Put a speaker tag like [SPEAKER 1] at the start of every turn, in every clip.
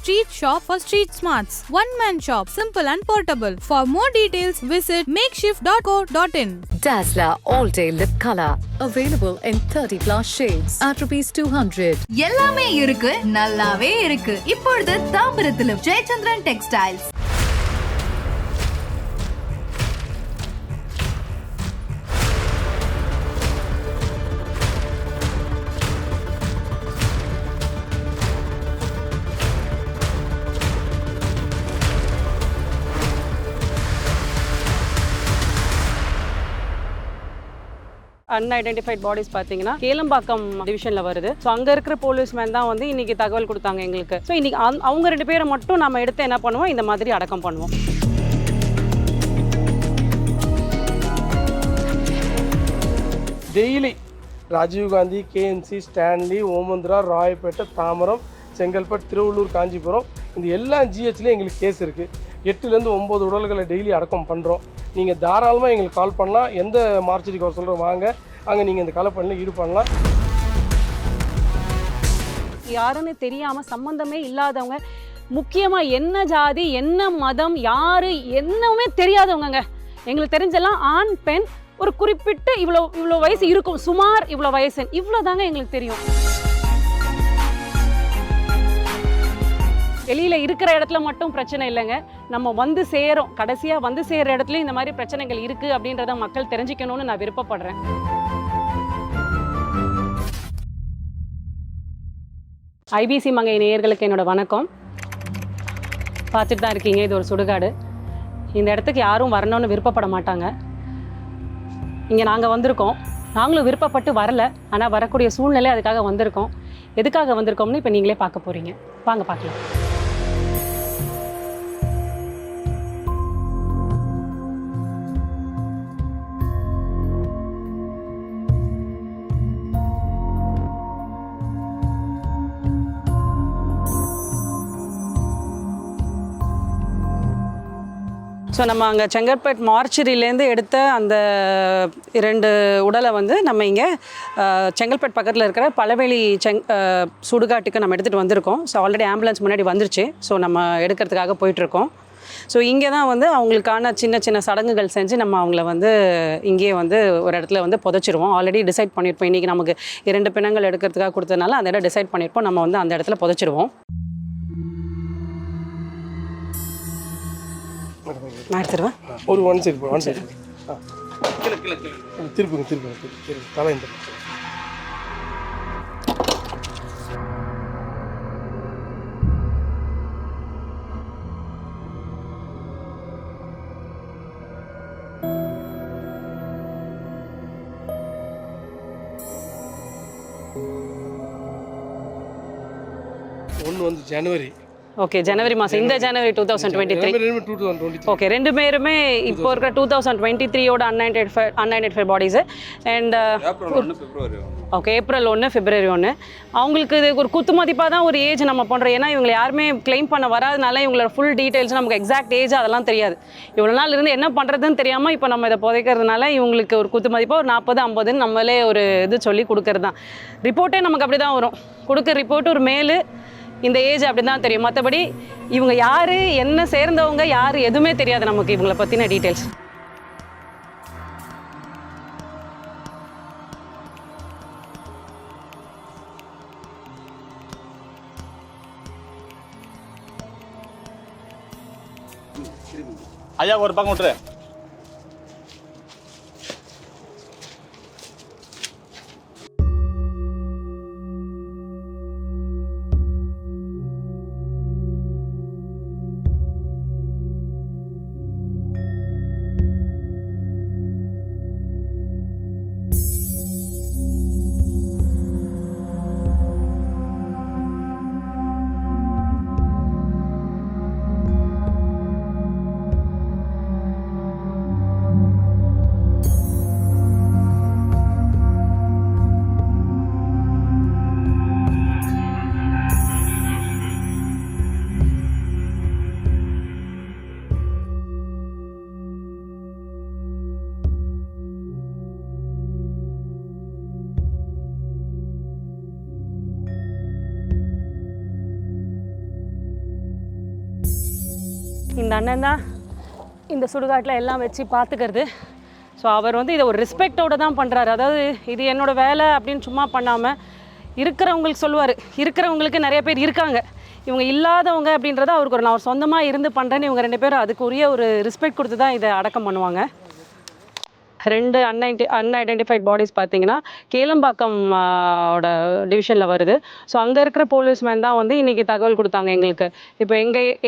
[SPEAKER 1] street shop for street smarts. One-man shop, simple and portable. For more details, visit makeshift.co.in.
[SPEAKER 2] Dazzler All-Day Lip Color. Available in 30 plus shades at ₹200.
[SPEAKER 3] எல்லாமே இருக்கு, நல்லாவே இருக்கு. இப்பொழுது தாம்பரத்தில் Jayachandran textiles.
[SPEAKER 4] Unidentified bodies பார்த்தீங்கன்னா கேளம்பாக்கம் டிவிஷனில் வருது. ஸோ அங்கே இருக்கிற போலீஸ்மேன் தான் வந்து இன்றைக்கி தகவல் கொடுத்தாங்க எங்களுக்கு. ஸோ இன்றைக்கி அவங்க 2 பேரை மட்டும் நம்ம எடுத்து என்ன பண்ணுவோம், இந்த மாதிரி அடக்கம் பண்ணுவோம்.
[SPEAKER 5] Daily Rajiv Gandhi, KNC, Stanley, ஓமந்திரா, Royapettah, Tambaram, Chengalpattu, Tiruvallur, Kanchipuram இந்த எல்லா ஜிஹெச்லேயும் எங்களுக்கு கேஸ் இருக்குது. 8லேருந்து 9 உடல்களை டெய்லி அடக்கம் பண்ணுறோம். நீங்கள் தாராளமாக எங்களுக்கு கால் பண்ணலாம். எந்த மார்ச்சரிக்கு வர சொல்கிறோம் வாங்க, அங்கே நீங்கள் இந்த கலப்பணியில் ஈடுபடலாம்.
[SPEAKER 4] யாருன்னு தெரியாமல் சம்மந்தமே இல்லாதவங்க, முக்கியமாக என்ன ஜாதி, என்ன மதம், யார் என்னவுமே தெரியாதவங்க. எங்களுக்கு தெரிஞ்செல்லாம் ஆண், பெண், ஒரு குறிப்பிட்ட இவ்வளோ வயசு இருக்கும், சுமார் இவ்வளோ வயசு, இவ்வளோ தாங்க எங்களுக்கு தெரியும். வெளியில் இருக்கிற இடத்துல மட்டும் பிரச்சனை இல்லைங்க, நம்ம வந்து சேரோம், கடைசியாக வந்து சேர்கிற இடத்துலையும் இந்த மாதிரி பிரச்சனைகள் இருக்குது அப்படின்றத மக்கள் தெரிஞ்சுக்கணும்னு நான் விருப்பப்படுறேன். ஐபிசி மங்கை நேயர்களுக்கு என்னோட வணக்கம். பார்த்துட்டு தான் இருக்கீங்க, இது ஒரு சுடுகாடு. இந்த இடத்துக்கு யாரும் வரணும்னு விருப்பப்பட மாட்டாங்க. இங்கே நாங்கள் வந்திருக்கோம், நாங்களும் விருப்பப்பட்டு வரல, ஆனால் வரக்கூடிய சூழ்நிலை அதுக்காக வந்திருக்கோம். எதுக்காக வந்திருக்கோம்னு இப்போ நீங்களே பார்க்க போகிறீங்க. வாங்க பார்க்கலாம். ஸோ நம்ம அங்கே செங்கல்பட்டு மார்ச்சரியிலேருந்து எடுத்த அந்த 2 உடலை வந்து நம்ம இங்கே செங்கல்பட்டு பக்கத்தில் இருக்கிற பழவேலி சுடுகாட்டுக்கு நம்ம எடுத்துகிட்டு வந்திருக்கோம். ஸோ ஆல்ரெடி ஆம்புலன்ஸ் முன்னாடி வந்துருச்சு. ஸோ நம்ம எடுக்கிறதுக்காக போயிட்டுருக்கோம். ஸோ இங்கே தான் வந்து அவங்களுக்கான சின்ன சின்ன சடங்குகள் செஞ்சு நம்ம அவங்கள வந்து இங்கேயே வந்து ஒரு இடத்துல வந்து புதைச்சிருவோம். ஆல்ரெடி டிசைட் பண்ணியிருப்போம். இன்றைக்கி நமக்கு 2 பிணங்கள் எடுக்கிறதுக்காக கொடுத்ததுனால அந்த இடம் டிசைட் பண்ணியிருப்போம். நம்ம வந்து அந்த இடத்துல புதைச்சிருவோம். நான் எடுத்துருவேன்.
[SPEAKER 5] ஒரு ஒன் சைடு திருப்புங்க தலை இந்த ஒன்று வந்து ஜனவரி.
[SPEAKER 4] ஓகே, ஜனவரி மாதம், இந்த ஜனவரி 2023. ஓகே, 2 பேருமே இப்போ இருக்கிற 2023யோட unidentified bodies. And okay, April 1, February 1. அவங்களுக்கு இது ஒரு குத்து மதிப்பாக தான் ஒரு ஏஜ் நம்ம பண்ணுறோம். ஏன்னா இவங்களை யாருமே கிளைம் பண்ண வராதனால இவங்களோட ஃபுல் டீட்டெயில்ஸ், நமக்கு எக்ஸாக்ட் ஏஜ் அதெல்லாம் தெரியாது. இவ்வளோ நாள் இருந்து என்ன பண்ணுறதுன்னு தெரியாமல் இப்போ நம்ம இதை புதைக்கிறதுனால இவங்களுக்கு ஒரு குத்து மதிப்பாக ஒரு 40-50 நம்மளே ஒரு இது சொல்லி கொடுக்கறது தான். ரிப்போர்ட்டே நமக்கு அப்படி தான் வரும். கொடுக்குற ரிப்போர்ட் ஒரு மேலு, இந்த ஏஜ் அப்படி தான் தெரியும். மற்றபடி இவங்க யார், என்ன சேர்ந்தவங்க யார், எதுவுமே தெரியாது நமக்கு இவங்களை பற்றின டீட்டெயில்ஸ்.
[SPEAKER 6] ஐயா ஒரு பக்கம் விட்டுரு.
[SPEAKER 4] இந்த அண்ணன் தான் இந்த சுடுகாட்டில் எல்லாம் வச்சு பார்த்துக்கிறது. ஸோ அவர் வந்து இதை ஒரு ரெஸ்பெக்டோடு தான் பண்ணுறாரு. அதாவது இது என்னோடய வேலை அப்படின்னு சும்மா பண்ணாமல் இருக்கிறவங்களுக்கு சொல்லுவார். இருக்கிறவங்களுக்கு நிறைய பேர் இருக்காங்க, இவங்க இல்லாதவங்க அப்படின்றத அவருக்கு ஒரு நான் சொந்தமாக இருந்து பண்ணுறேன்னு இவங்க 2 பேரும் அதுக்குரிய ஒரு ரெஸ்பெக்ட் கொடுத்து தான் இதை அடக்கம் பண்ணுவாங்க. 2 அன்ஐடென்டிஃபைட் பாடிஸ் பார்த்தீங்கன்னா கேளம்பாக்கம் டிவிஷனில் வருது. ஸோ அங்கே இருக்கிற போலீஸ்மேன் தான் வந்து இன்றைக்கி தகவல் கொடுத்தாங்க எங்களுக்கு. இப்போ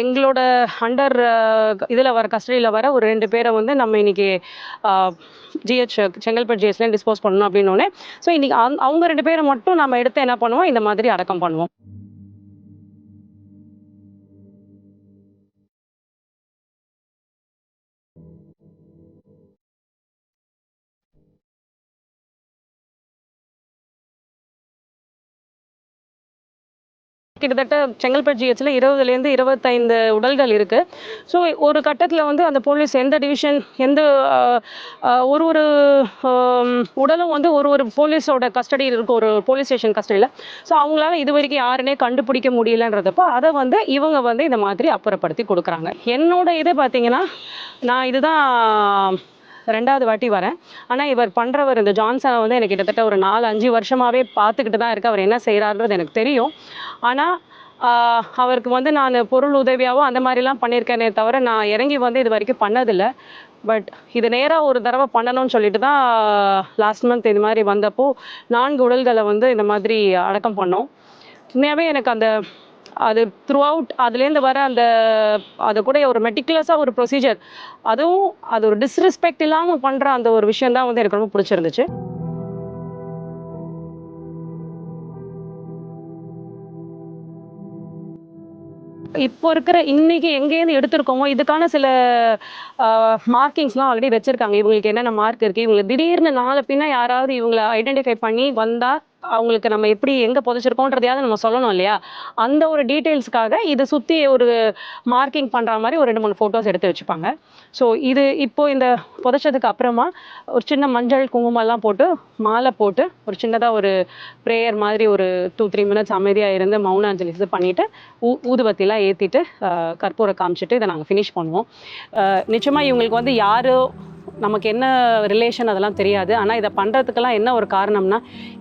[SPEAKER 4] எங்களோட அண்டர் இதில் வர கஸ்டடியில் வர ஒரு 2 பேரை வந்து நம்ம இன்றைக்கி செங்கல்பட்டு ஜிஹெச்ல டிஸ்போஸ் பண்ணணும் அப்படின்னோடனே ஸோ இன்றைக்கி அவங்க 2 பேரை மட்டும் நம்ம எடுத்து என்ன பண்ணுவோம், இந்த மாதிரி அடக்கம் பண்ணுவோம். கிட்டத்தட்ட செங்கல்பட்டு ஜிஹெச்சில் 20லேருந்து 25 உடல்கள் இருக்குது. ஸோ ஒரு கட்டத்தில் வந்து அந்த போலீஸ் எந்த டிவிஷன் எந்த ஒரு உடலும் வந்து ஒரு போலீஸோட கஸ்டடியில் இருக்கும், ஒரு போலீஸ் ஸ்டேஷன் கஸ்டடியில். ஸோ அவங்களால இது வரைக்கும் யாருன்னே கண்டுபிடிக்க முடியலன்றதப்போ அதை வந்து இவங்க வந்து இந்த மாதிரி அப்புறப்படுத்தி கொடுக்குறாங்க. என்னோட இது பார்த்தீங்கன்னா நான் இதுதான் 2வது வாட்டி வரேன். ஆனால் இவர் பண்ணுறவர் இந்த ஜான்சனை வந்து எனக்கு கிட்டத்தட்ட ஒரு 4-5 வருஷமாகவே பார்த்துக்கிட்டு தான் இருக்குது. அவர் என்ன செய்கிறாருன்றது எனக்கு தெரியும். ஆனால் அவருக்கு வந்து நான் பொருள் உதவியாகவோ அந்த மாதிரிலாம் பண்ணியிருக்கேனே தவிர நான் இறங்கி வந்து இது வரைக்கும் பண்ணதில்லை. பட் இது நேராக ஒரு தடவை பண்ணணும்னு சொல்லிட்டு தான் லாஸ்ட் மந்த் இது மாதிரி வந்தப்போ 4 உடல்களை வந்து இந்த மாதிரி அடக்கம் பண்ணோம். உண்மையாகவே எனக்கு அது த்ரூ அவுட் அதுலேருந்து வர அது கூட ஒரு மெட்டிகுலஸாக ஒரு ப்ரொசீஜர், அதுவும் அது ஒரு டிஸ்ரெஸ்பெக்ட் இல்லாமல் பண்ணுற அந்த ஒரு விஷயம் தான் வந்து எனக்கு ரொம்ப பிடிச்சிருந்துச்சு. இப்போ இருக்கிற இன்னைக்கு எங்கேருந்து எடுத்திருக்கோமோ இதுக்கான சில மார்க்கிங்ஸ்லாம் ஆல்ரெடி வச்சுருக்காங்க. இவங்களுக்கு என்னென்ன மார்க் இருக்குது, இவங்களுக்கு திடீர்னு நாளை பின்ன யாராவது இவங்களை ஐடென்டிஃபை பண்ணி வந்தால் அவங்களுக்கு நம்ம எப்படி எங்கே புதைச்சிருக்கோன்றதையாவது நம்ம சொல்லணும் இல்லையா? அந்த ஒரு டீட்டெயில்ஸ்க்காக இதை சுற்றி ஒரு மார்க்கிங் பண்ணுற மாதிரி ஒரு 2-3 ஃபோட்டோஸ் எடுத்து வச்சுப்பாங்க. ஸோ இது இப்போது இந்த புதைச்சதுக்கு அப்புறமா ஒரு சின்ன மஞ்சள் குங்குமம்லாம் போட்டு மாலை போட்டு ஒரு சின்னதாக ஒரு ப்ரேயர் மாதிரி ஒரு 2-3 மினிட்ஸ் அமைதியாக இருந்து மௌன அஞ்சலி இது பண்ணிவிட்டு ஊதுபத்திலாம் ஏற்றிட்டு கற்பூரம் காமிச்சிட்டு இதை நாங்கள் ஃபினிஷ் பண்ணுவோம். நிச்சயமாக இவங்களுக்கு வந்து யாரோ நமக்கு என்ன ரிலேஷன் அதெல்லாம் தெரியாது. ஆனால் இதை பண்ணுறதுக்கெல்லாம் என்ன ஒரு காரணம்னா,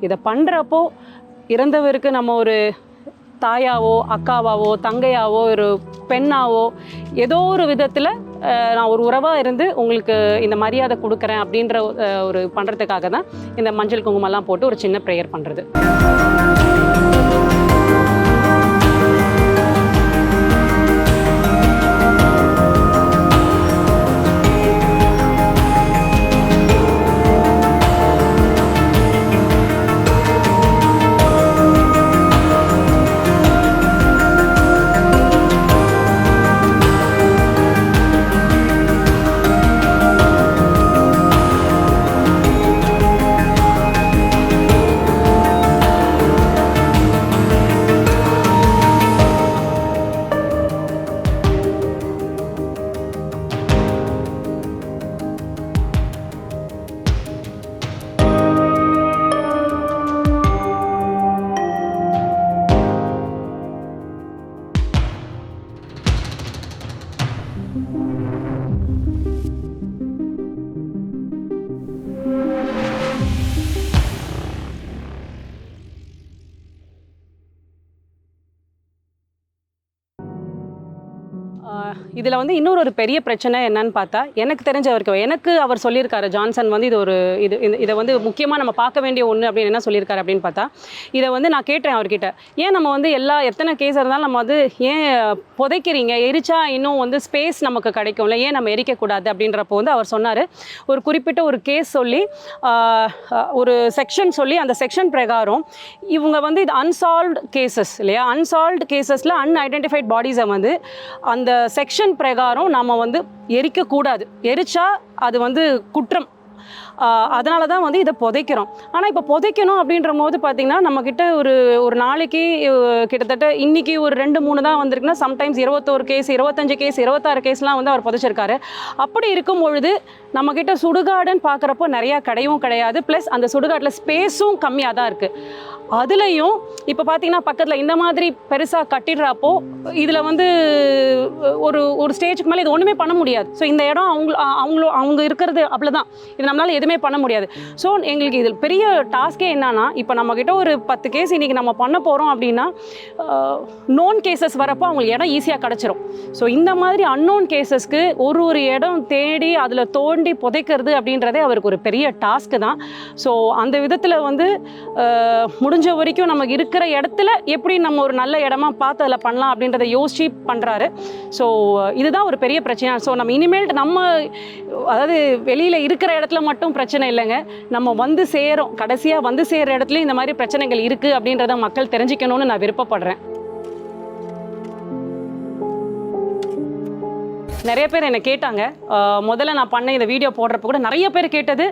[SPEAKER 4] இதை பண்ணுறப்போ இறந்தவருக்கு நம்ம ஒரு தாயாவோ அக்காவாவோ தங்கையாவோ ஒரு பெண்ணாவோ ஏதோ ஒரு விதத்தில் நான் ஒரு உறவாக இருந்து உங்களுக்கு இந்த மரியாதை கொடுக்குறேன் அப்படின்ற ஒரு பண்ணுறதுக்காக தான் இந்த மஞ்சள் குங்குமம்லாம் போட்டு ஒரு சின்ன ப்ரேயர் பண்ணுறது. இதில் வந்து இன்னொரு ஒரு பெரிய பிரச்சனை என்னன்னு பார்த்தா, எனக்கு தெரிஞ்சவருக்கு எனக்கு அவர் சொல்லியிருக்காரு ஜான்சன் வந்து இதை வந்து முக்கியமாக நம்ம பார்க்க வேண்டிய ஒன்று அப்படின்னு என்ன சொல்லியிருக்காரு அப்படின்னு பார்த்தா, இதை வந்து நான் கேட்டேன் அவர்கிட்ட, ஏன் நம்ம வந்து எத்தனை கேஸ் இருந்தாலும் நம்ம வந்து ஏன் புதைக்கிறீங்க, எரிச்சா இன்னும் வந்து ஸ்பேஸ் நமக்கு கிடைக்கும்ல, ஏன் நம்ம எரிக்கக்கூடாது அப்படின்றப்போ வந்து அவர் சொன்னார், ஒரு குறிப்பிட்ட ஒரு கேஸ் சொல்லி ஒரு செக்ஷன் சொல்லி அந்த செக்ஷன் பிரகாரம் இவங்க வந்து இது அன்சால்வ்டு கேசஸ் இல்லையா, அன்சால்வ்டு கேசஸில் அன்ஐடென்டிஃபைட் பாடிஸை வந்து அந்த செக்ஷன் பிரகாரம் நம்ம வந்து எரிக்கக்கூடாது, எரிச்சா அது வந்து குற்றம். அதனால தான் வந்து இதை புதைக்கிறோம். ஆனால் இப்போ புதைக்கணும் அப்படின்ற போது பார்த்திங்கன்னா நம்மக்கிட்ட ஒரு நாளைக்கு கிட்டத்தட்ட இன்றைக்கி ஒரு 2-3 தான் வந்திருக்குன்னா சம்டைம்ஸ் 21 கேஸ் 25 கேஸ் 26 கேஸ்லாம் வந்து அவர் புதைச்சிருக்காரு. அப்படி இருக்கும் பொழுது நம்மக்கிட்ட சுடுகாடுன்னு பார்க்குறப்போ நிறையா கிடையும் கிடையாது, ப்ளஸ் அந்த சுடுகாட்டில் ஸ்பேஸும் கம்மியாக தான் இருக்குது. அதுலேயும் இப்போ பார்த்தீங்கன்னா பக்கத்தில் இந்த மாதிரி பெருசாக கட்டிடுறப்போ இதில் வந்து ஒரு ஸ்டேஜுக்கு மேலே இது ஒன்றுமே பண்ண முடியாது. ஸோ இந்த இடம் அவங்க இருக்கிறது அவ்வளோதான், இது நம்மளால் எதுவுமே பண்ண முடியாது. ஸோ எங்களுக்கு இதில் பெரிய டாஸ்கே என்னன்னா, இப்போ நம்மக்கிட்ட ஒரு 10 கேஸ் இன்றைக்கி நம்ம பண்ண போகிறோம் அப்படின்னா நோன் கேசஸ் வரப்போ அவங்களுக்கு இடம் ஈஸியாக கிடச்சிரும். ஸோ இந்த மாதிரி அன்னோன் கேசஸ்க்கு ஒரு இடம் தேடி அதில் தோண்டி புதைக்கிறது அப்படின்றதே அவருக்கு ஒரு பெரிய டாஸ்க்கு தான். ஸோ அந்த விதத்தில் வந்து முடிஞ்ச வரைக்கும் நமக்கு இருக்கிற இடத்துல எப்படி நம்ம ஒரு நல்ல இடமா பார்த்து அதில் பண்ணலாம் அப்படின்றத யோசிச்சு பண்ணுறாரு. ஸோ இதுதான் ஒரு பெரிய பிரச்சனை. ஸோ நம்ம இனிமேல் அதாவது வெளியில் இருக்கிற இடத்துல மட்டும் பிரச்சனை இல்லைங்க, நம்ம வந்து சேரும் கடைசியாக வந்து சேர்கிற இடத்துலையும் இந்த மாதிரி பிரச்சனைகள் இருக்குது அப்படின்றத மக்கள் தெரிஞ்சுக்கணும்னு நான் விருப்பப்படுறேன். நிறைய பேர் என்னை கேட்டாங்க, முதல்ல நான் பண்ண இந்த வீடியோ போடுறப்ப கூட நிறைய பேர் கேட்டது,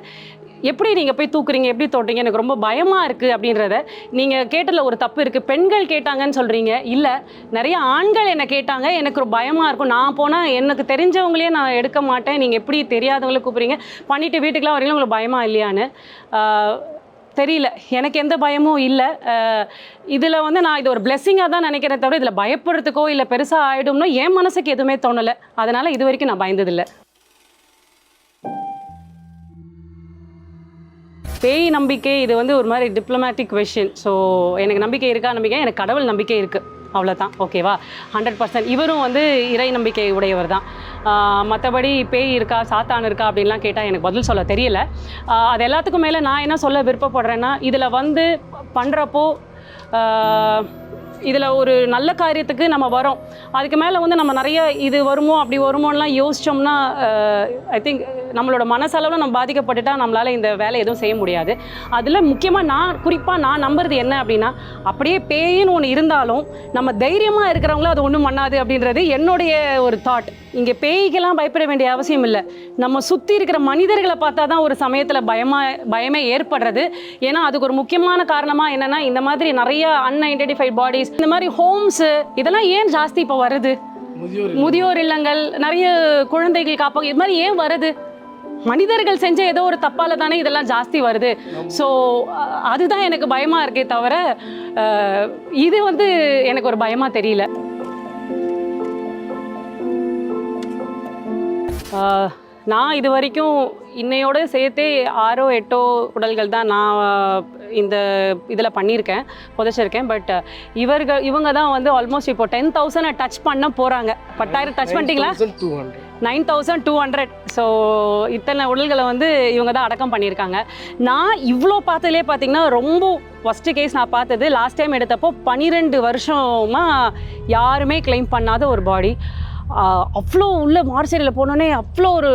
[SPEAKER 4] எப்படி நீங்கள் போய் தூக்குறீங்க, எப்படி தோட்டுறீங்க, எனக்கு ரொம்ப பயமாக இருக்குது அப்படின்றத. நீங்கள் கேட்டதில் ஒரு தப்பு இருக்குது, பெண்கள் கேட்டாங்கன்னு சொல்கிறீங்க. இல்லை, நிறைய ஆண்கள் என்னை கேட்டாங்க, எனக்கு ஒரு பயமாக இருக்கும், நான் போனால் எனக்கு தெரிஞ்சவங்களே நான் எடுக்க மாட்டேன், நீங்கள் எப்படி தெரியாதவங்களே கூப்பிட்றீங்க, பண்ணிவிட்டு வீட்டுக்கெலாம் வரீங்களா, உங்களுக்கு பயமாக இல்லையான்னு. தெரியல, எனக்கு எந்த பயமும் இல்லை. இதில் வந்து நான் இது ஒரு பிளெஸ்ஸிங்காக தான் நினைக்கிறேன் தவிர இதில் பயப்படுறதுக்கோ இல்லை பெருசாக ஆகிடும்னா என் மனசுக்கு எதுவுமே தோணலை. அதனால் இது வரைக்கும் நான் பயந்ததில்லை. பேய் நம்பிக்கை இது வந்து ஒரு மாதிரி டிப்ளமேட்டிக் கொஷின். ஸோ எனக்கு நம்பிக்கை இருக்கா, எனக்கு கடவுள் நம்பிக்கை இருக்குது, அவ்வளோதான். ஓகேவா, 100%. இவரும் வந்து இறை நம்பிக்கை உடையவர் தான். மற்றபடி பேய் இருக்கா, சாத்தான் இருக்கா அப்படின்லாம் கேட்டால் எனக்கு பதில் சொல்ல தெரியல. அது எல்லாத்துக்கும் மேலே நான் என்ன சொல்ல விருப்பப்படுறேன்னா, இதில் வந்து பண்ணுறப்போ இதில் ஒரு நல்ல காரியத்துக்கு நம்ம வரோம், அதுக்கு மேலே வந்து நம்ம நிறைய இது வருமோ அப்படி வருமோலாம் யோசித்தோம்னா ஐ திங்க் நம்மளோட மனசளவில் நம்ம பாதிக்கப்பட்டுட்டால் நம்மளால் இந்த வேலை எதுவும் செய்ய முடியாது. அதில் முக்கியமாக குறிப்பாக நான் நம்புறது என்ன அப்படின்னா, அப்படியே பேயின்னு ஒன்று இருந்தாலும் நம்ம தைரியமாக இருக்கிறவங்களும் அது ஒன்றும் பண்ணாது அப்படின்றது என்னுடைய ஒரு தாட். இங்கே பேய்க்கெல்லாம் பயப்பட வேண்டிய அவசியம் இல்லை, நம்ம சுற்றி இருக்கிற மனிதர்களை பார்த்தா தான் ஒரு சமயத்தில் பயமே ஏற்படுறது. ஏன்னா அதுக்கு ஒரு முக்கியமான காரணமாக என்னென்னா, இந்த மாதிரி நிறைய அன்ஐடென்டிஃபைட் பாடிஸ், இந்த மாதிரி ஹோம்ஸு இதெல்லாம் ஏன் ஜாஸ்தி இப்போ வருது, முதியோர் இல்லங்கள், நிறைய குழந்தைகள் காப்பாங்க, இது மாதிரி ஏன் வருது? மனிதர்கள் செஞ்ச ஏதோ ஒரு தப்பால தானே இதெல்லாம் ஜாஸ்தி வருது. ஸோ அதுதான் எனக்கு பயமாக இருக்கே தவிர இது வந்து எனக்கு ஒரு பயமாக தெரியல. நான் இது வரைக்கும் இன்னையோடு சேர்த்தே 6-8 உடல்கள் தான் நான் இந்த இதில் பண்ணியிருக்கேன், புதைச்சிருக்கேன். பட் இவங்க தான் வந்து ஆல்மோஸ்ட் இப்போ 10,000 டச் பண்ண போகிறாங்க. 10,000 டச் பண்ணிட்டீங்களா? 9,200. ஸோ இத்தனை உடல்களை வந்து இவங்க தான் அடக்கம் பண்ணியிருக்காங்க. நான் இவ்வளோ பார்த்ததுலேயே பார்த்தீங்கன்னா ரொம்ப ஃபஸ்ட்டு கேஸ் நான் பார்த்தது லாஸ்ட் டைம் எடுத்தப்போ 12 வருஷமாக யாருமே கிளைம் பண்ணாத ஒரு பாடி. அவ்வளோ உள்ள மார்ச்சரியில் போனோன்னே அவ்வளோ ஒரு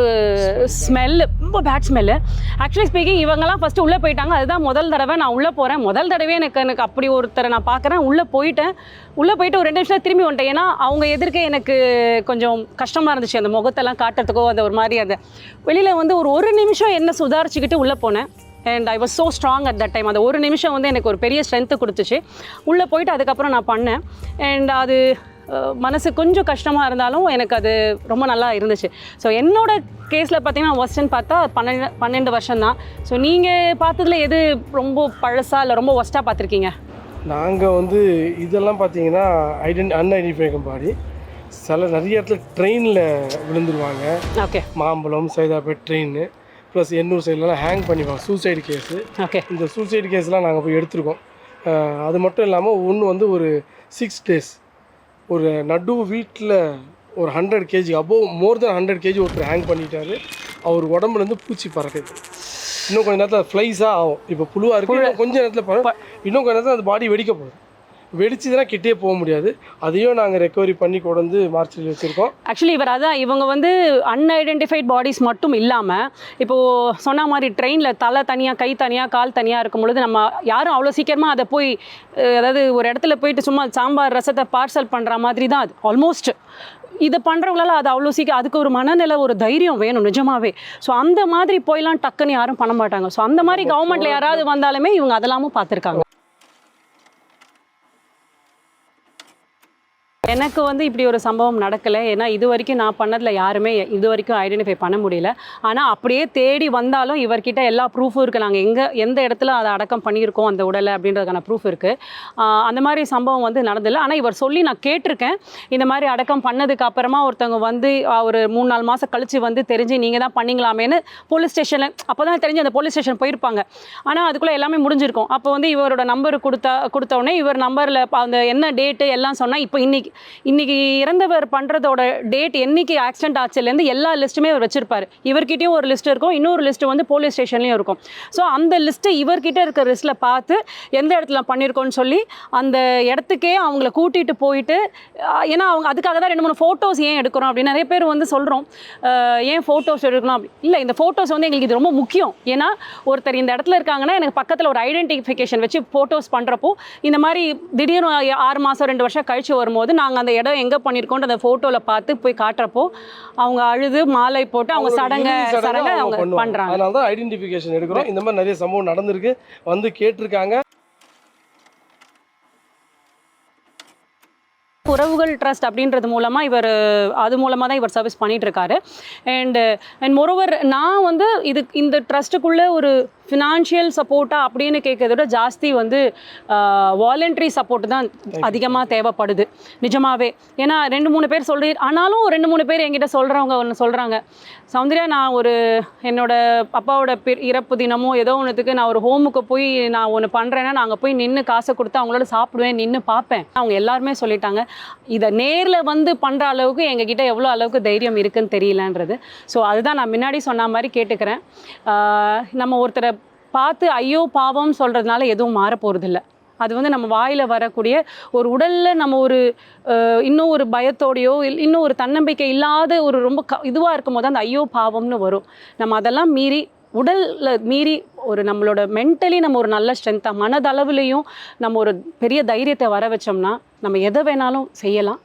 [SPEAKER 4] ஸ்மெல்லு, ரொம்ப பேட் ஸ்மெல்லு. ஆக்சுவலி ஸ்பீக்கிங் இவங்கெல்லாம் ஃபஸ்ட்டு உள்ளே போயிட்டாங்க. அதுதான் முதல் தடவை நான் உள்ளே போகிறேன். முதல் தடவை எனக்கு அப்படி ஒருத்தரை நான் பார்க்குறேன். உள்ளே போயிட்டு ஒரு 2 நிமிஷம் திரும்பி வந்துட்டேன். ஏன்னா அவங்க எதிர்க்க எனக்கு கொஞ்சம் கஷ்டமாக இருந்துச்சு, அந்த முகத்தெல்லாம் காட்டுறதுக்கோ அந்த ஒரு மாதிரி அந்த வெளியில் வந்து ஒரு நிமிஷம் என்ன சுதாரிச்சுக்கிட்டு உள்ளே போனேன். And I was so strong at that time. அந்த ஒரு நிமிஷம் வந்து எனக்கு ஒரு பெரிய ஸ்ட்ரென்த்து கொடுத்துச்சு. உள்ளே போயிட்டு அதுக்கப்புறம் நான் பண்ணேன். அண்ட் அது மனசு கொஞ்சம் கஷ்டமாக இருந்தாலும் எனக்கு அது ரொம்ப நல்லா இருந்துச்சு. ஸோ என்னோட கேஸில் பார்த்தீங்கன்னா ஒஸ்ட்டுன்னு பார்த்தா 12 வருஷம் தான். ஸோ நீங்கள் பார்த்ததுல எது ரொம்ப பழசா இல்லை ரொம்ப ஒஸ்ட்டாக பார்த்துருக்கீங்க?
[SPEAKER 5] நாங்கள் வந்து இதெல்லாம் பார்த்தீங்கன்னா அன்ஐடென்டிஃபைடு பாடி நிறைய இடத்துல ட்ரெயினில் விழுந்துருவாங்க.
[SPEAKER 4] ஓகே,
[SPEAKER 5] மாம்பழம், சைதாப்பேட் ட்ரெயின் ப்ளஸ் எண்ணூர் சைட்லலாம் ஹேங் பண்ணிப்பாங்க, சூசைடு கேஸு.
[SPEAKER 4] ஓகே,
[SPEAKER 5] இந்த சூசைடு கேஸ்லாம் நாங்கள் போய் எடுத்திருக்கோம். அது மட்டும் இல்லாமல் ஒன்று வந்து ஒரு 6 days ஒரு நடு வீட்டில் ஒரு 100 kg மோர் தென் 100 kg ஒருத்தர் ஹேங் பண்ணிட்டாரு. அவர் உடம்புலேருந்து பூச்சி பறக்குது. இன்னும் கொஞ்சம் நேரத்தில் ஃப்ளைஸாக ஆகும். இப்போ புழுவாக இருக்குது, கொஞ்சம் நேரத்தில் இன்னும் கொஞ்சம் நேரத்தில் அந்த பாடி வெடிக்க போகுது. வெடிச்சதுன்னா கிட்டே போக முடியாது. அதையும் நாங்கள் ரெக்கவரி பண்ணி கொண்டு வந்து மார்ச்சரியில் வச்சுருக்கோம்.
[SPEAKER 4] ஆக்சுவலி இவங்க வந்து அன்ஐடென்டிஃபைட் பாடிஸ் மட்டும் இல்லாமல் இப்போது சொன்ன மாதிரி ட்ரெயினில் தலை தனியாக, கை தனியாக, கால் தனியாக இருக்கும் பொழுது நம்ம யாரும் அவ்வளோ சீக்கிரமாக அதை போய் அதாவது ஒரு இடத்துல போயிட்டு சும்மா சாம்பார் ரசத்தை பார்சல் பண்ணுற மாதிரி தான் அது. ஆல்மோஸ்ட் இதை பண்ணுறவங்களால அது அவ்வளோ சீக்கிரம் அதுக்கு ஒரு மனநிலை ஒரு தைரியம் வேணும் நிஜமாவே. ஸோ அந்த மாதிரி போயெல்லாம் டக்குன்னு யாரும் பண்ண மாட்டாங்க. ஸோ அந்த மாதிரி கவர்மெண்ட்டில் யாராவது வந்தாலுமே இவங்க அதெல்லாமும் பார்த்துருக்காங்க. எனக்கு வந்து இப்படி ஒரு சம்பவம் நடக்கலை. ஏன்னா இது வரைக்கும் நான் பண்ணதில் யாருமே இது வரைக்கும் ஐடென்டிஃபை பண்ண முடியல. ஆனால் அப்படியே தேடி வந்தாலும் இவர்கிட்ட எல்லா ப்ரூஃபும் இருக்குது. நாங்கள் எந்த இடத்துல அதை அடக்கம் பண்ணியிருக்கோம் அந்த உடலை அப்படின்றதுக்கான ப்ரூஃப் இருக்குது. அந்த மாதிரி சம்பவம் வந்து நடந்தில்லை. ஆனால் இவர் சொல்லி நான் கேட்டிருக்கேன். இந்த மாதிரி அடக்கம் பண்ணதுக்கு அப்புறமா ஒருத்தவங்க வந்து ஒரு 3-4 மாதம் கழித்து வந்து தெரிஞ்சு நீங்கள் தான் பண்ணிங்களாமேன்னு போலீஸ் ஸ்டேஷனில் அப்போ தான் தெரிஞ்சு அந்த போலீஸ் ஸ்டேஷன் போயிருப்பாங்க. ஆனால் அதுக்குள்ளே எல்லாமே முடிஞ்சிருக்கும். அப்போ வந்து இவரோட நம்பர் கொடுத்தோடனே இவர் நம்பரில் அந்த என்ன டேட்டு எல்லாம் சொன்னால் இப்போ இன்னைக்கு இறந்தவர் பண்ணுறதோட டேட் என்னைக்கு ஆக்சிடென்ட் ஆச்சுலேருந்து எல்லா லிஸ்ட்டுமே அவர் வச்சிருப்பார். இவர்கிட்டயும் ஒரு லிஸ்ட் இருக்கும், இன்னொரு லிஸ்ட் வந்து போலீஸ் ஸ்டேஷன்லேயும் இருக்கும். ஸோ அந்த லிஸ்ட்டு இவர்கிட்ட இருக்கிற லிஸ்ட்டில் பார்த்து எந்த இடத்துல பண்ணியிருக்கோன்னு சொல்லி அந்த இடத்துக்கே அவங்கள கூட்டிகிட்டு போயிட்டு, ஏன்னா அவங்க அதுக்காக தான் 2-3 ஃபோட்டோஸ் ஏன் எடுக்கிறோம் அப்படின்னு நிறைய பேர் வந்து சொல்கிறோம். ஏன் ஃபோட்டோஸ் எடுக்கணும் அப்படி இல்லை, இந்த ஃபோட்டோஸ் வந்து எங்களுக்கு இது ரொம்ப முக்கியம். ஏன்னா ஒருத்தர் இந்த இடத்துல இருக்காங்கன்னா எனக்கு பக்கத்தில் ஒரு ஐடென்டிஃபிகேஷன் வச்சு ஃபோட்டோஸ் பண்ணுறப்போ இந்த மாதிரி திடீர்னு 6 மாதம் 2 வருஷம் கழிச்சு வரும்போது நாங்கள் அந்த இடம் எங்கே பண்ணியிருக்கோன்ற அந்த ஃபோட்டோவில் பார்த்து போய் காட்டுறப்போ அவங்க அழுது மாலை போட்டு அவங்க சடங்கை அவங்க பண்ணுறாங்க.
[SPEAKER 5] அதனால தான் ஐடென்டிஃபிகேஷன் எடுக்கிறோம். இந்த மாதிரி நிறைய சம்பவம் நடந்திருக்கு, வந்து கேட்டிருக்காங்க.
[SPEAKER 4] உறவுகள் ட்ரஸ்ட் அப்படின்றது மூலமாக அது மூலமாக தான் இவர் சர்வீஸ் பண்ணிகிட்ருக்காரு. அண்ட் மோரோவர் நான் வந்து இந்த ட்ரஸ்ட்டுக்குள்ளே ஒரு ஃபினான்ஷியல் சப்போர்ட்டாக அப்படின்னு கேட்கறத விட ஜாஸ்தி வந்து வாலண்டரி சப்போர்ட் தான் அதிகமாக தேவைப்படுது நிஜமாகவே. ஏன்னா 2-3 பேர் ஆனாலும் 2-3 பேர் என்கிட்ட சொல்கிறவங்க ஒன்று சொல்கிறாங்க, சௌந்தர்யா நான் என்னோட அப்பாவோட இறப்பு தினமோ ஏதோ ஒன்றுத்துக்கு நான் ஒரு ஹோமுக்கு போய் நான் ஒன்று பண்ணுறேன்னா நாங்கள் போய் நின்று காசை கொடுத்து அவங்களோட சாப்பிடுவேன், நின்று பார்ப்பேன். அவங்க எல்லாருமே சொல்லிட்டாங்க இதை நேரில் வந்து பண்ணுற அளவுக்கு எங்ககிட்ட எவ்வளோ அளவுக்கு தைரியம் இருக்குன்னு தெரியலன்றது. ஸோ அதுதான் நான் முன்னாடி சொன்ன மாதிரி கேட்டுக்கிறேன். நம்ம ஒருத்தரை பார்த்து ஐயோ பாவம் சொல்கிறதுனால எதுவும் மாற போகிறதில்ல. அது வந்து நம்ம வாயில் வரக்கூடிய ஒரு உடலில் நம்ம இன்னும் ஒரு பயத்தோடையோ இன்னும் ஒரு தன்னம்பிக்கை இல்லாத ஒரு ரொம்ப இதுவாக இருக்கும் போது அந்த ஐயோ பாவம்னு வரும். நம்ம அதெல்லாம் மீறி உடலில் மீறி ஒரு நம்மளோட மென்டலி நம்ம ஒரு நல்ல ஸ்ட்ரென்த்தாக மனதளவுலேயும் நம்ம ஒரு பெரிய தைரியத்தை வர வச்சோம்னா நம்ம எதை வேணாலும் செய்யலாம்,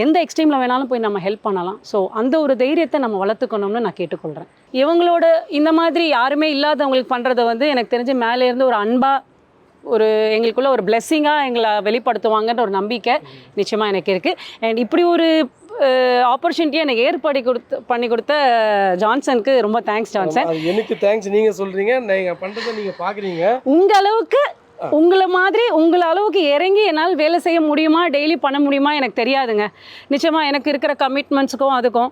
[SPEAKER 4] எந்த எக்ஸ்ட்ரீமில் வேணாலும் போய் நம்ம ஹெல்ப் பண்ணலாம். ஸோ அந்த ஒரு தைரியத்தை நம்ம வளர்த்துக்கணும்னு நான் கேட்டுக்கொள்கிறேன். இவங்களோட இந்த மாதிரி யாருமே இல்லாதவங்களுக்கு பண்ணுறத வந்து எனக்கு தெரிஞ்சு மேலேருந்து ஒரு அன்பாக எங்களுக்குள்ள ஒரு பிளெஸ்ஸிங்காக எங்களை வெளிப்படுத்துவாங்கன்ற ஒரு நம்பிக்கை நிச்சயமாக எனக்கு இருக்குது. அண்ட் இப்படி ஒரு ஆப்பர்ச்சுனிட்டியை எனக்கு பண்ணி கொடுத்த ஜான்சனுக்கு ரொம்ப தேங்க்ஸ் ஜான்சன்.
[SPEAKER 5] எனக்கு தேங்க்ஸ். நீங்கள் சொல்கிறீங்க, நீங்கள் பண்ணுறதை நீங்கள் பார்க்குறீங்க.
[SPEAKER 4] உங்களை மாதிரி உங்களை அளவுக்கு இறங்கி என்னால் வேலை செய்ய முடியுமா, டெய்லி பண்ண முடியுமா எனக்கு தெரியாதுங்க நிச்சயமாக, எனக்கு இருக்கிற கமிட்மெண்ட்ஸுக்கும் அதுக்கும்.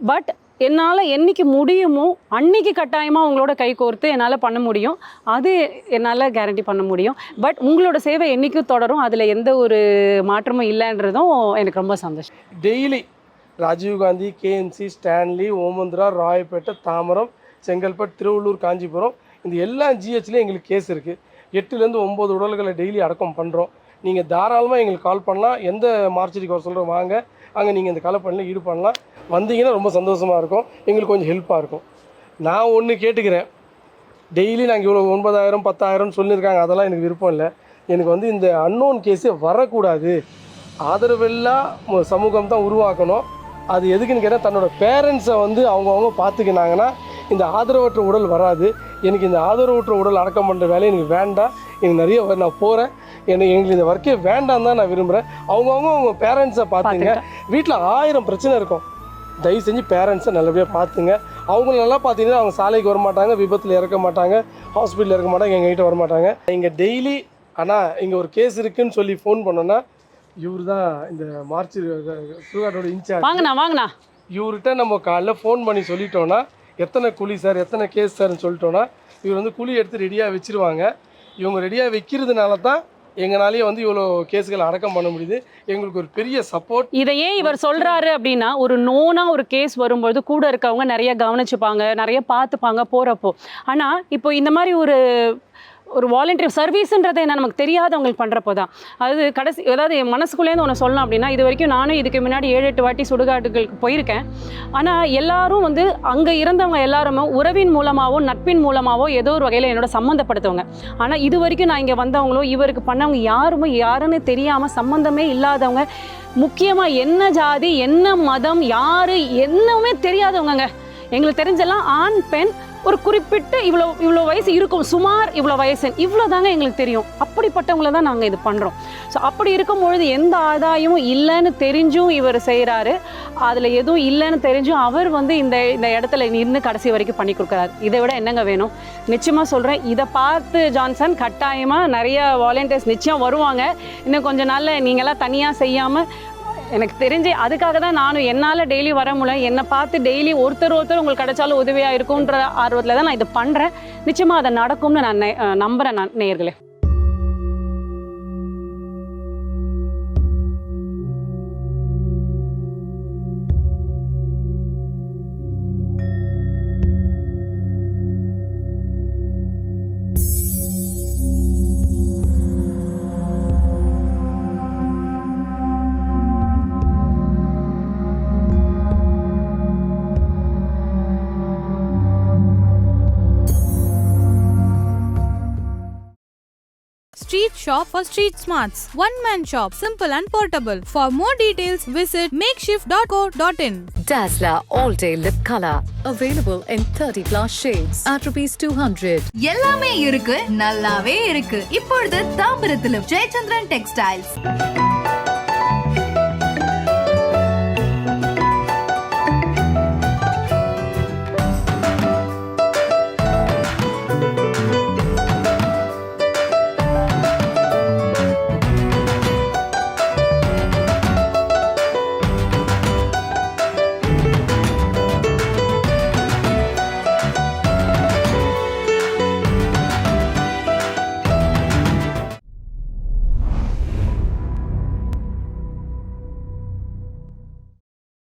[SPEAKER 4] பட் என்னால் என்றைக்கு முடியுமோ அன்றைக்கி கட்டாயமாக உங்களோட கை கோர்த்து என்னால் பண்ண முடியும், அது என்னால் கேரண்டி பண்ண முடியும். பட் உங்களோட சேவை என்றைக்கும் தொடரும், அதில் எந்த ஒரு மாற்றமும் இல்லைன்றதும் எனக்கு ரொம்ப சந்தோஷம்.
[SPEAKER 5] Daily Rajiv Gandhi, KMC, Stanley, ஓமந்திரா, Royapettah, Tambaram, Chengalpattu, Tiruvallur, Kanchipuram இந்த எல்லா ஜிஹெச்லேயும் எங்களுக்கு கேஸ் இருக்குது. 8லேருந்து 9 உடல்களை டெய்லி அடக்கம் பண்ணுறோம். நீங்கள் தாராளமாக எங்களுக்கு கால் பண்ணலாம். எந்த மார்ச்சரிக்கு வர சொல்கிறோம் வாங்க, அங்கே நீங்கள் இந்த கலப்பணியில் ஈடுபடலாம். வந்தீங்கன்னா ரொம்ப சந்தோஷமாக இருக்கும், எங்களுக்கு கொஞ்சம் ஹெல்ப்பாக இருக்கும். நான் ஒன்று கேட்டுக்கிறேன், டெய்லி நாங்கள் இவ்வளோ 9,000 10,000 சொல்லியிருக்காங்க, அதெல்லாம் எனக்கு விருப்பம் இல்லை. எனக்கு வந்து இந்த அன்னோன் கேஸே வரக்கூடாது. ஆதரவில்லா சமூகம் தான் உருவாக்கணும். அது எதுக்குன்னு கேட்டால் தன்னோட பேரண்ட்ஸை வந்து அவங்கவுங்க பார்த்துக்கினாங்கன்னா இந்த ஆதரவற்ற உடல் வராது. எனக்கு இந்த ஆதரவற்ற உடல் அடக்கம் பண்ணுற வேலை எனக்கு வேண்டாம். எனக்கு நிறைய நான் போகிறேன், எங்களுக்கு இந்த ஒர்க்கே வேண்டாம் தான் நான் விரும்புகிறேன். அவங்க பேரண்ட்ஸை பார்த்துங்க. வீட்டில் 1000 பிரச்சனை இருக்கும், தயவு செஞ்சு பேரண்ட்ஸை நல்லபடியாக பார்த்துங்க. அவங்க நல்லா பார்த்தீங்கன்னா அவங்க சாலைக்கு வர மாட்டாங்க, விபத்தில் இறக்க மாட்டாங்க, ஹாஸ்பிட்டலில் இறக்க மாட்டாங்க, எங்ககிட்ட வர மாட்டாங்க. இங்கே டெய்லி ஆனால் இங்கே ஒரு கேஸ் இருக்குதுன்னு சொல்லி ஃபோன் பண்ணோன்னா இவர் தான் இந்த மார்ச் சுடுகாட்டோட இன்சார்ஜ்.
[SPEAKER 4] வாங்கண்ணா
[SPEAKER 5] இவர்கிட்ட நம்ம காலைல ஃபோன் பண்ணி சொல்லிட்டோன்னா எத்தனை குழி சார், எத்தனை கேஸ் சார்னு சொல்லிட்டோன்னா இவர் வந்து குழி எடுத்து ரெடியாக வச்சுருவாங்க. இவங்க ரெடியாக வைக்கிறதுனால தான் எங்களாலேயே வந்து இவ்வளோ கேஸுகள் அடக்கம் பண்ண முடியுது. எங்களுக்கு ஒரு பெரிய சப்போர்ட்.
[SPEAKER 4] இதை ஏன் இவர் சொல்கிறாரு அப்படின்னா, ஒரு கேஸ் வரும்பொழுது கூட இருக்கவங்க நிறைய கவனிச்சுப்பாங்க, நிறைய பார்த்துப்பாங்க போகிறப்போ. ஆனால் இப்போ இந்த மாதிரி ஒரு வாலண்டரி சர்வீஸ்ன்றது என்ன நமக்கு தெரியாதவங்களுக்கு பண்ணுறப்போ தான் அதாவது என் மனசுக்குள்ளேருந்து ஒன்று சொல்லணும் அப்படின்னா, இது வரைக்கும் நானும் இதுக்கு முன்னாடி 7-8 வாட்டி சுடுகாட்டுகளுக்கு போயிருக்கேன். ஆனால் எல்லாரும் வந்து அங்கே இருந்தவங்க எல்லாருமே உறவின் மூலமாகவோ நட்பின் மூலமாகவோ ஏதோ ஒரு வகையில் என்னோட சம்மந்தப்படுத்துவங்க. ஆனால் இது வரைக்கும் நான் இங்கே வந்தவங்களோ இவருக்கு பண்ணவங்க யாருன்னு தெரியாமல் சம்மந்தமே இல்லாதவங்க முக்கியமாக என்ன ஜாதி என்ன மதம் யார் என்னவுமே தெரியாதவங்க. எங்களுக்கு தெரிஞ்செல்லாம் ஆண் பெண் ஒரு குறிப்பிட்ட இவ்வளோ வயசு இருக்கும், சுமார் இவ்வளோ வயசு இவ்வளோ தாங்க எங்களுக்கு தெரியும். அப்படிப்பட்டவங்கள தான் நாங்கள் இது பண்ணுறோம். ஸோ அப்படி இருக்கும்பொழுது எந்த ஆதாயமும் இல்லைன்னு தெரிஞ்சும் இவர் செய்கிறாரு, அதில் எதுவும் இல்லைன்னு தெரிஞ்சும் அவர் இந்த இந்த இடத்துல நின்று கடைசி வரைக்கும் பண்ணி கொடுக்குறாரு. இதை விட என்னங்க வேணும்? நிச்சயமாக சொல்கிறேன், இதை பார்த்து ஜான்சன் கட்டாயமாக நிறைய வாலண்டியர்ஸ் நிச்சயம் வருவாங்க. இன்னும் கொஞ்ச நாளில் நீங்களாம் தனியாக செய்யாமல், எனக்கு தெரிஞ்சு அதுக்காக தான் நானும் என்னால் டெய்லி வர முடியல, என்னை பார்த்து டெய்லி ஒருத்தர் உங்களுக்கு கிடைச்சாலும் உதவியாக இருக்குன்ற ஆர்வத்தில் தான் நான் இதை பண்ணுறேன். நிச்சயமாக அதை நடக்கும்னு நான் நம்புகிறேன். நான் நேயர்களே,
[SPEAKER 1] Street Shop for Street Smarts. One-man shop, simple and portable. For more details, visit makeshift.co.in.
[SPEAKER 2] Dazzler All-Day Lip Color. Available in 30+ shades at ₹200.
[SPEAKER 3] எல்லாமே இருக்கு, நல்லாவே இருக்கு. இப்பொழுது தாம்பரத்திலும் ஜெயச்சந்திரன் டெக்ஸ்டைல்ஸ்.